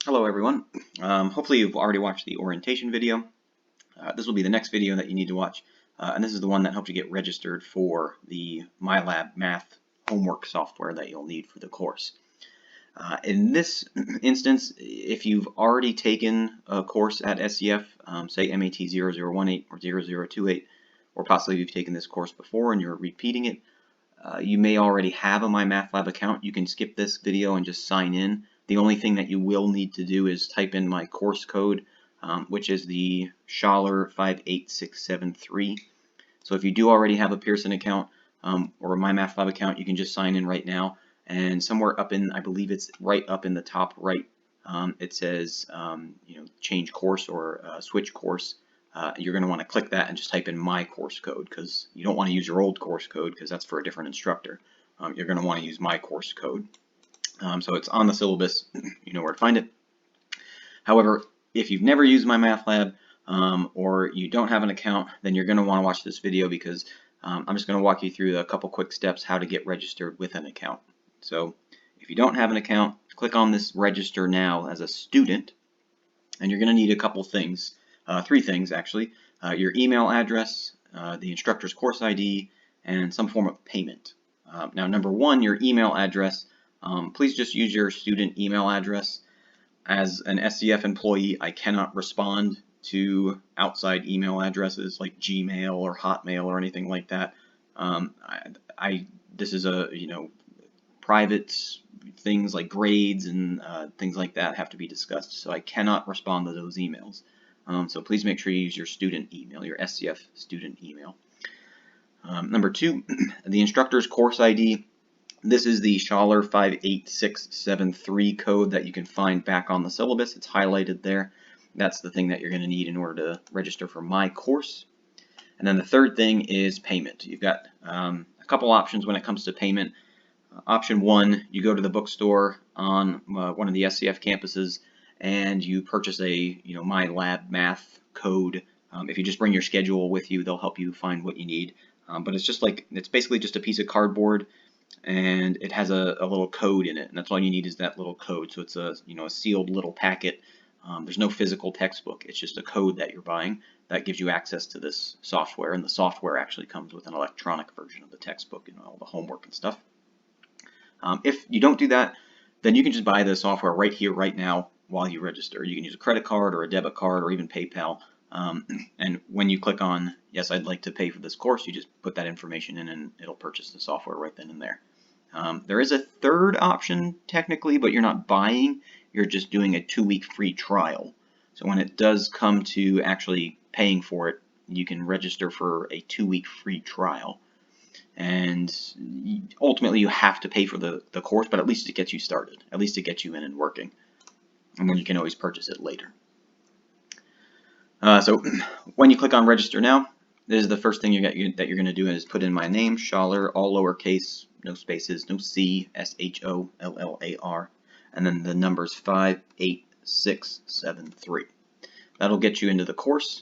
Hello everyone. Hopefully you've already watched the orientation video. This will be the next video that you need to watch, and this is the one that helps you get registered for the MyLab math homework software that you'll need for the course. In this instance, if you've already taken a course at SEF, say MAT 0018 or 0028, or possibly you've taken this course before and you're repeating it, you may already have a MyMathLab account. You can skip this video and just sign in. The only thing that you will need to do is type in my course code, which is the Schaller 58673. So if you do already have a Pearson account or a MyMathLab account, you can just sign in right now. And somewhere up in, I believe it's right up in the top right, it says change course or switch course. You're going to want to click that and just type in my course code, because you don't want to use your old course code because that's for a different instructor. You're going to want to use my course code. So it's on the syllabus. You know where to find it. However, if you've never used MyMathLab or you don't have an account, then you're going to want to watch this video, because I'm just going to walk you through a couple quick steps how to get registered with an account. So if you don't have an account, click on this register now as a student, and you're going to need a couple things. Three things actually: your email address, the instructor's course ID, and some form of payment. Now, number one, your email address. Please just use your student email address. As an SCF employee, I cannot respond to outside email addresses like Gmail or Hotmail or anything like that. This is a private things like grades and things like that have to be discussed, so I cannot respond to those emails. So please make sure you use your student email, your SCF student email. Number two, the instructor's course ID. This is the Schaller 58673 code that you can find back on the syllabus. It's highlighted there. That's the thing that you're going to need in order to register for my course. And then the third thing is payment. You've got a couple options when it comes to payment. Option one, you go to the bookstore on one of the SCF campuses and you purchase a MyLab math code. If you just bring your schedule with you, they'll help you find what you need. But it's basically just a piece of cardboard, and it has a little code in it, and that's all you need is that little code. So it's a sealed little packet. There's no physical textbook. It's just a code that you're buying that gives you access to this software, and the software actually comes with an electronic version of the textbook and all the homework and stuff. If you don't do that, then you can just buy the software right here, right now, while you register. You can use a credit card or a debit card or even PayPal. And when you click on, yes, I'd like to pay for this course, you just put that information in and it'll purchase the software right then and there. There is a third option technically, but you're not buying, you're just doing a 2-week free trial. So when it does come to actually paying for it, you can register for a 2-week free trial. And ultimately you have to pay for the course, but at least it gets you started. At least it gets you in and working. And then you can always purchase it later. So when you click on register now, this is the first thing that you're going to do is put in my name, Schaller, all lowercase, no spaces, no C, SHOLLAR, and then the numbers 58673. That'll get you into the course.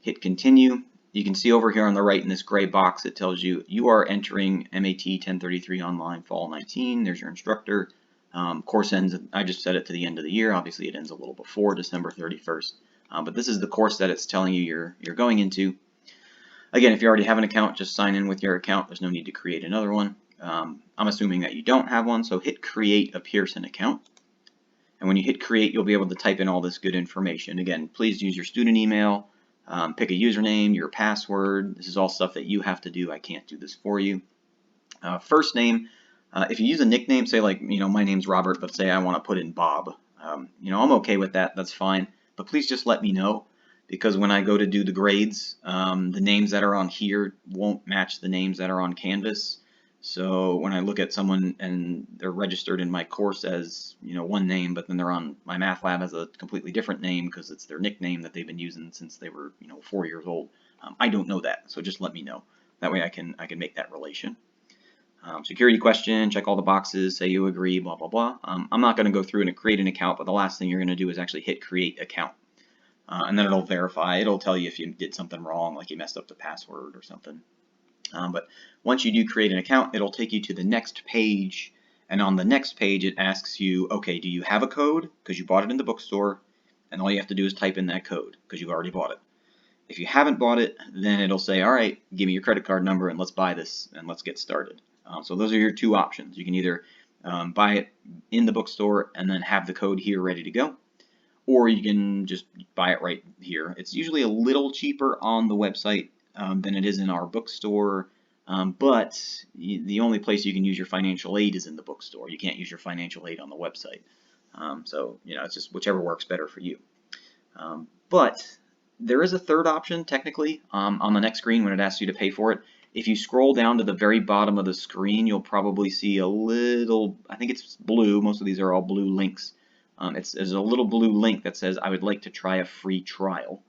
Hit continue. You can see over here on the right in this gray box, it tells you you are entering MAT 1033 online fall 19. There's your instructor. Course ends, I just set it to the end of the year. Obviously it ends a little before December 31st. But this is the course that it's telling you you're going into. Again, if you already have an account, just sign in with your account. There's no need to create another one. I'm assuming that you don't have one, so hit create a Pearson account. And when you hit create, you'll be able to type in all this good information. Again, please use your student email, pick a username, your password. This is all stuff that you have to do. I can't do this for you. First name, if you use a nickname, say like, my name's Robert, but say I want to put in Bob. I'm okay with that. That's fine. But please just let me know, because when I go to do the grades, the names that are on here won't match the names that are on Canvas. So when I look at someone and they're registered in my course as one name, but then they're on my MyMathLab as a completely different name because it's their nickname that they've been using since they were 4 years old. I don't know that, so just let me know. That way I can make that relation. Security question, check all the boxes, say you agree, blah, blah, blah. I'm not going to go through and create an account, but the last thing you're going to do is actually hit create account. And then it'll verify. It'll tell you if you did something wrong, like you messed up the password or something. But once you do create an account, it'll take you to the next page, And on the next page, it asks you, okay, do you have a code? Because you bought it in the bookstore, and all you have to do is type in that code because you've already bought it. If you haven't bought it, then it'll say, all right, give me your credit card number and let's buy this and let's get started. So those are your two options. You can either buy it in the bookstore and then have the code here ready to go, or you can just buy it right here. It's usually a little cheaper on the website than it is in our bookstore, but the only place you can use your financial aid is in the bookstore. You can't use your financial aid on the website. So, it's just whichever works better for you. But there is a third option, technically, on the next screen when it asks you to pay for it. If you scroll down to the very bottom of the screen, you'll probably see a little, I think it's blue, most of these are all blue links. There's a little blue link that says, I would like to try a free trial.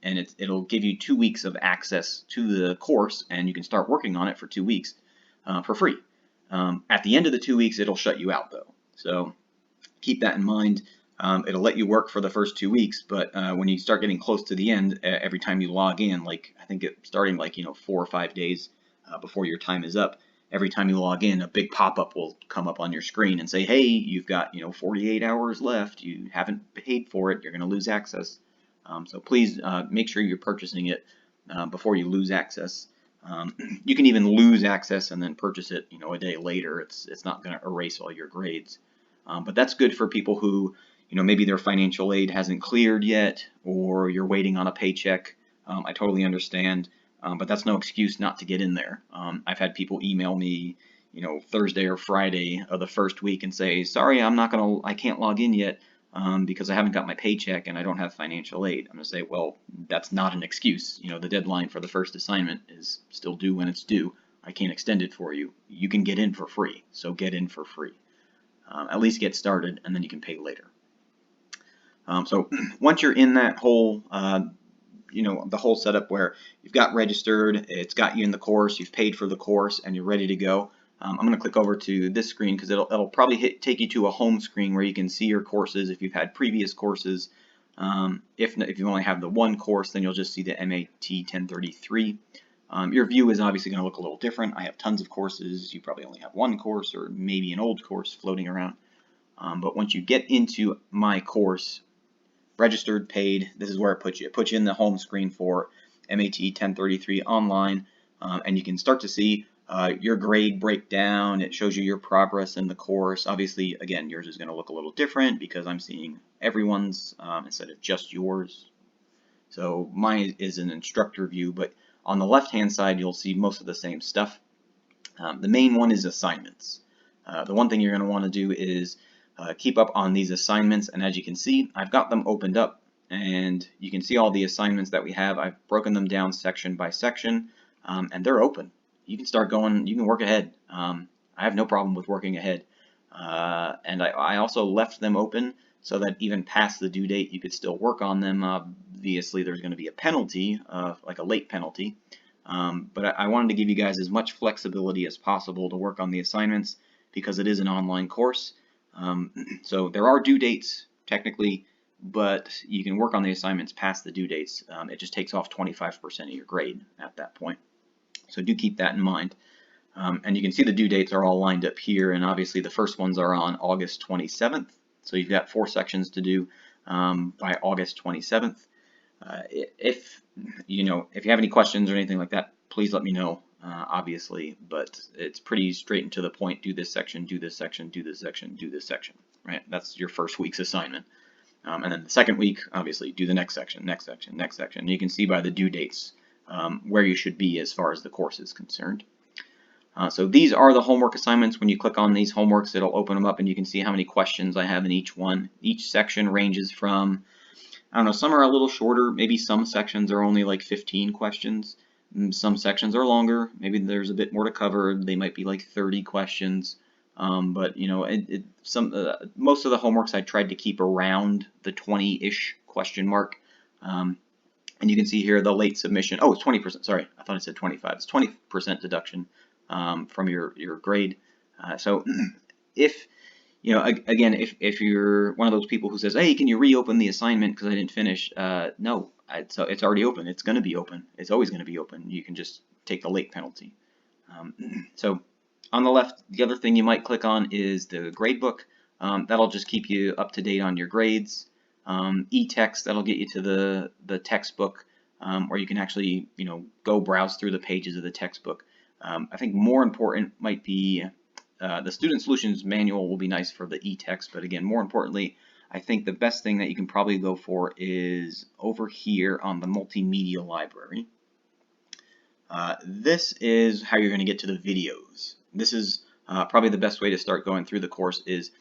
And it'll give you 2 weeks of access to the course, and you can start working on it for 2 weeks for free. At the end of the 2 weeks, it'll shut you out, though. So keep that in mind. It'll let you work for the first 2 weeks, but when you start getting close to the end, every time you log in, like I think starting like 4 or 5 days before your time is up, every time you log in, a big pop-up will come up on your screen and say, hey, you've got 48 hours left. You haven't paid for it. You're going to lose access. So please make sure you're purchasing it before you lose access. You can even lose access and then purchase it a day later. It's not going to erase all your grades. But that's good for people who maybe their financial aid hasn't cleared yet, or you're waiting on a paycheck. I totally understand, but that's no excuse not to get in there. I've had people email me, Thursday or Friday of the first week and say, sorry, I can't log in yet because I haven't got my paycheck and I don't have financial aid. I'm going to say, well, that's not an excuse. The deadline for the first assignment is still due when it's due. I can't extend it for you. You can get in for free, so get in for free. At least get started, and then you can pay later. So once you're in that whole, the whole setup where you've got registered, it's got you in the course, you've paid for the course, and you're ready to go, I'm going to click over to this screen because it'll probably take you to a home screen where you can see your courses if you've had previous courses. If you only have the one course, then you'll just see the MAT 1033. Your view is obviously going to look a little different. I have tons of courses. You probably only have one course or maybe an old course floating around. But once you get into my course, registered, paid, this is where it puts you. It puts you in the home screen for MAT 1033 online, and you can start to see your grade breakdown. It shows you your progress in the course. Obviously, again, yours is going to look a little different because I'm seeing everyone's instead of just yours. So mine is an instructor view, but on the left-hand side, you'll see most of the same stuff. The main one is assignments. The one thing you're going to want to do is keep up on these assignments, and as you can see, I've got them opened up, and you can see all the assignments that we have. I've broken them down section by section, and they're open. You can start going, you can work ahead. I have no problem with working ahead, and I also left them open so that even past the due date you could still work on them. Obviously there's going to be a penalty, like a late penalty, but I wanted to give you guys as much flexibility as possible to work on the assignments because it is an online course. So there are due dates technically, but you can work on the assignments past the due dates. It just takes off 25% of your grade at that point. So do keep that in mind. And you can see the due dates are all lined up here, and obviously the first ones are on August 27th. So you've got 4 sections to do by August 27th. If you have any questions or anything like that, please let me know. Obviously, but it's pretty straight and to the point. Do this section, do this section, do this section, do this section, right? That's your first week's assignment. And then the second week, obviously, do the next section, next section, next section. And you can see by the due dates where you should be as far as the course is concerned. So these are the homework assignments. When you click on these homeworks, it'll open them up and you can see how many questions I have in each one. Each section ranges from, I don't know, some are a little shorter. Maybe some sections are only like 15 questions. Some sections are longer. Maybe there's a bit more to cover. They might be like 30 questions. But most of the homeworks I tried to keep around the 20-ish question mark. And you can see here the late submission. Oh, it's 20%. Sorry, I thought it said 25. It's 20% deduction from your grade. So if again, if you're one of those people who says, hey, can you reopen the assignment because I didn't finish? No, so it's already open. It's going to be open. It's always going to be open. You can just take the late penalty. So On the left, the other thing you might click on is the gradebook. That'll just keep you up to date on your grades. E-text, that'll get you to the textbook, where you can actually go browse through the pages of the textbook. I think more important might be the Student Solutions Manual will be nice for the e-text, but again, more importantly, I think the best thing that you can probably go for is over here on the Multimedia Library. This is how you're going to get to the videos. This is probably the best way to start going through the course. Is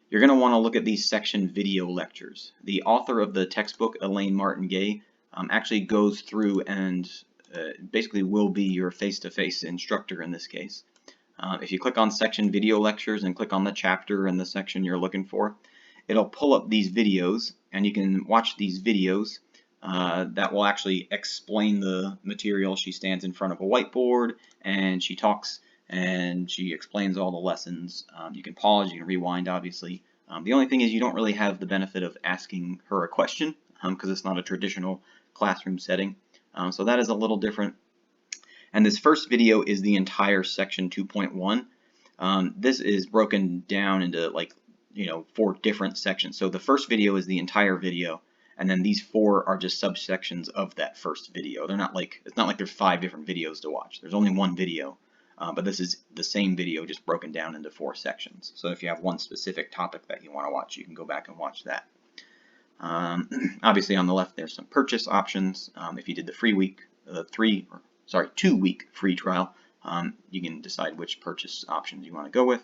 you're going to want to look at these section video lectures. The author of the textbook, Elaine Martin-Gay, actually goes through and basically will be your face-to-face instructor in this case. If you click on section video lectures and click on the chapter and the section you're looking for, it'll pull up these videos, and you can watch these videos that will actually explain the material. She stands in front of a whiteboard and she talks and she explains all the lessons. You can pause, you can rewind, obviously. The only thing is you don't really have the benefit of asking her a question because it's not a traditional classroom setting. So that is a little different. And this first video is the entire section 2.1. This is broken down into 4 different sections. So the first video is the entire video, and then these 4 are just subsections of that first video. They're not like, it's not like there's 5 different videos to watch. There's only one video, but this is the same video just broken down into 4 sections. So if you have one specific topic that you want to watch, you can go back and watch that. Obviously on the left there's some purchase options. If you did the free week, 2-week free trial, you can decide which purchase options you want to go with.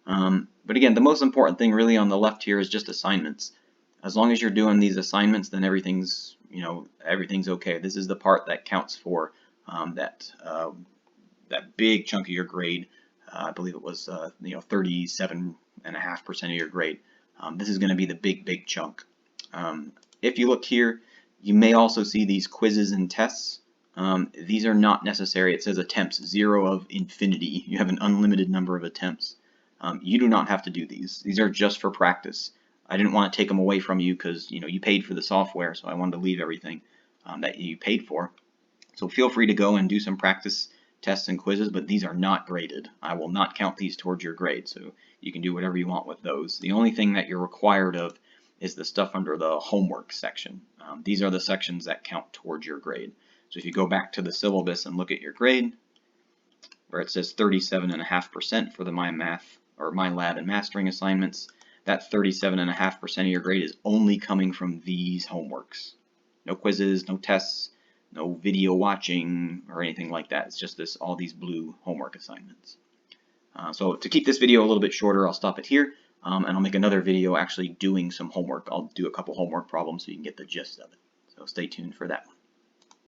But again, the most important thing really on the left here is just assignments. As long as you're doing these assignments, then everything's okay. This is the part that counts for that big chunk of your grade. I believe it was 37.5% of your grade. This is going to be the big chunk. If you look here, you may also see these quizzes and tests. These are not necessary. It says attempts 0 of infinity. You have an unlimited number of attempts. You do not have to do these. These are just for practice. I didn't want to take them away from you because you paid for the software, so I wanted to leave everything that you paid for. So feel free to go and do some practice tests and quizzes, but these are not graded. I will not count these towards your grade, so you can do whatever you want with those. The only thing that you're required of is the stuff under the homework section. These are the sections that count towards your grade. So if you go back to the syllabus and look at your grade, where it says 37.5% for the MyLab and mastering assignments, that 37.5% of your grade is only coming from these homeworks. No quizzes, no tests, no video watching or anything like that. It's just all these blue homework assignments. So to keep this video a little bit shorter, I'll stop it here, and I'll make another video actually doing some homework. I'll do a couple homework problems so you can get the gist of it. So stay tuned for that one.